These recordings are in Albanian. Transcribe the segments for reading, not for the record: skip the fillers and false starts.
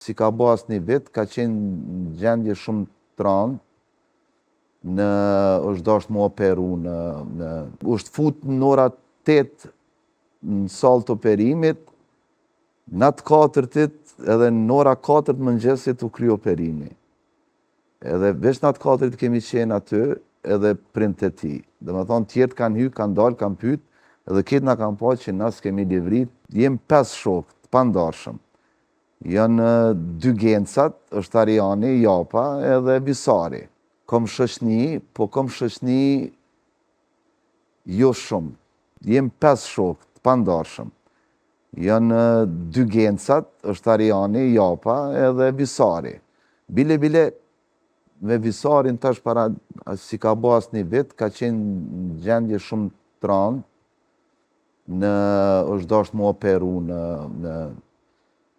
Si ka bo asnjë vit, ka qenë në gjendje shumë të rëndë, është dashur më operu është fut në ora 8 në sallë të operimit, në atë 4-tit edhe në ora 4 të mëngjesit u kry operimi. Edhe veç në atë 4 kemi qenë aty edhe print e tij. Domethënë tjerët kanë hyrë, kanë dalë, kanë pyet, edhe këtë na kanë pa që na s'kemi livrit. Jem 5 shokë të pandarshëm. Janë 2 gencat, është Ariani, Japa edhe Visari. Kom shoqni, po kom shoqni jo shumë. Jem 5 shokë të pandarshëm. Janë 2 gencat, është Ariani, Japa edhe Visari. Bile me Visarin tash para si ka bo asnjë vit, ka qenë në gjendje shumë të rëndë, është dashur më operu në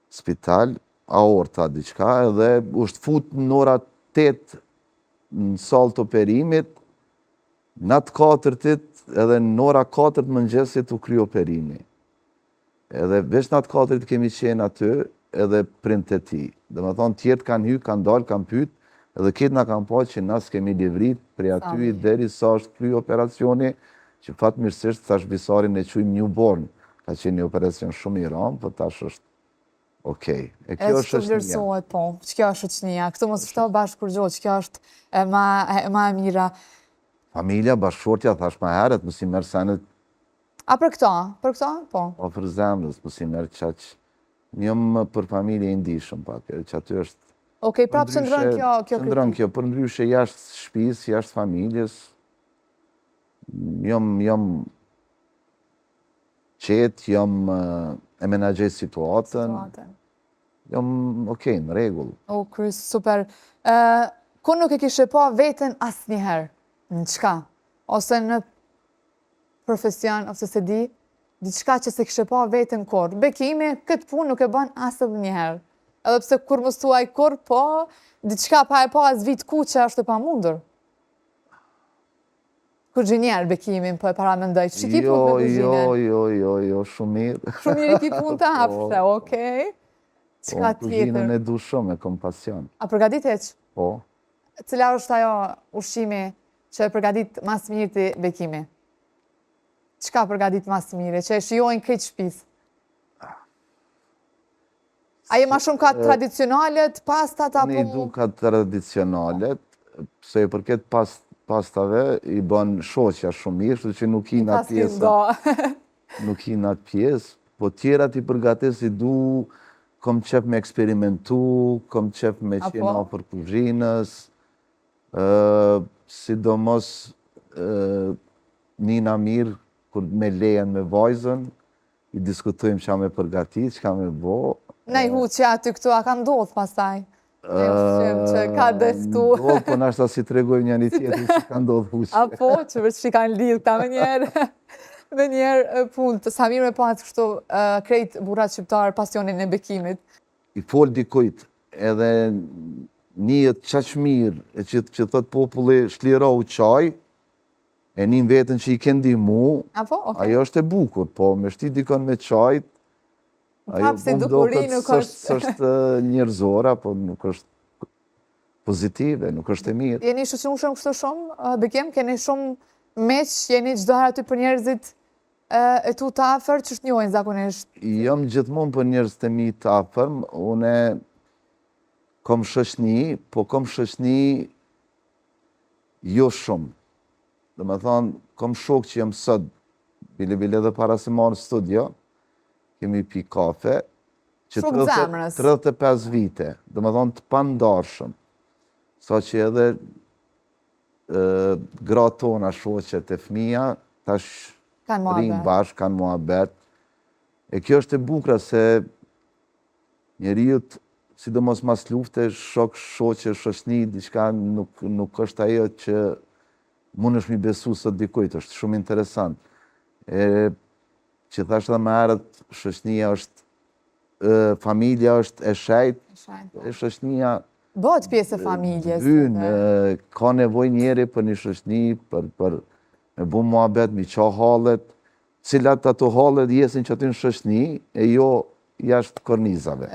spital, aorta diçka, edhe është fut në ora 8 në sallë të operimit, në atë 4-tit edhe në ora 4 të mëngjesit u kry operimi. Edhe veç në atë 4 kemi qenë aty edhe print e tij. Domethënë tjerët kanë hyrë, kanë dalë, kanë pyet, edhe këtë na kanë pa që na s'kemi livrit prej aty derisa është kry operacioni, që fatmirësisht tash Visarin e quajmë newborn. Ka qenë një operacion shumë i rëndë, po tash është okej. E kjo është shoqënia. Po, ç'kjo është shoqënia? Këtu mos fto bashkë kur gjë, ç'kjo është e ma e mira. Familja, bashkëshortja, thash më herët, mos i merr senet. A për këto? Për këto? Po. Po për zemrës, mos i merr çaq. Jam për familje i ndihshëm pak, që aty është. Okej, prapë qëndron kjo Qëndron kjo, për ndryshe jashtë shtëpisë, jashtë familjes. Jam qetë, e menaxhoj situatën. Jam okej, në rregull. Krys, super. Ku nuk e kishe pa veten asnjëherë? Në çka? Ose në profesion, ose se di, diçka që se kishe pa veten kur. Bekimi, këtë punë nuk e bën asnjëherë. Edhe pse kur mos thuaj kur, po, diçka pa e pa as vit ku që është e pamundur. Kuzhinier Bekimin, po e paramendoj. Që ki punë me kuzhinën? Jo, shumë mirë. Shumë mirë ki punë të hapse, okej. Qka tjetër? Kuzhinën e du shumë, e kom pasion. A përgatiteq? Po. Cila është ajo ushqimi që e përgatit mas mirë të Bekimi? Qka përgatit mas mirë, që e shijojnë këtë shtëpisë? A je ma shumë ka tradicionalet, pastat, apo? Ne i du ka tradicionalet, se i përket pastave, i bën shoqja shumë mirë, shtu që nuk hi në atë pjesë. Nuk hi në atë pjesë, po tjerat i përgatis i du, kom qef me eksperimentu, kom qef me qena për kuzhinës, sidomos nina mirë, kur me lejen me vajzën, i diskutojmë qa me përgatit, qka me bo. Nej hu që aty këtu, a ka ndodhë pastaj? E ushqim që ka deftu. Ndodhë, po nashta si të regojmë një tjetër që ka ndodhë ushqim. Apo, që vërë që kanë lidhë ta me njerë punë. Sa mirë me pasë kështu krejt burat shqiptarë pasionin e Bekimit. I fol dikujt, edhe njët qaq mirë, e që thot populli shlirau qaj, e njën vetën që i kendi mu, ajo është e bukur, po me shti dikon me qajt, ajo më do këtë sështë njerëzora, po nuk është pozitive, nuk është e mirë. Jeni shumë kështu shumë, Bekim, keni shumë meq, jeni gjdo herë aty për njerëzit e tu të afer, që është njojnë zakonisht? Jam gjithmonë për njerëz të mi të afer, une kom shoqni, po kom shoqni jo shumë. Dhe me thonë, kom shok që jem sot, bile dhe para se marë në studio, kemi pi kafe, që 35 vite, dhe me thonë të pandarshëm, sa që edhe gratë tona shoqet e fëmija, tash rinë bashkë, kanë muhabet. E kjo është e bukra se njeriut, sidomos mas lufte, shoqe, shoqni, diçka nuk është ajo që mund është mi besu sot dikujt, është shumë interesant. Që thashtë dhe me herët, shoqnia është, familja është e shajt, e shoqnia... Bëhet pjesë e familjes. Ka nevoj njeri për një shoqni, për me bu muhabet, mi qa halet, cilat ato halet jesin që aty në shoqni, e jo jashtë kornizave.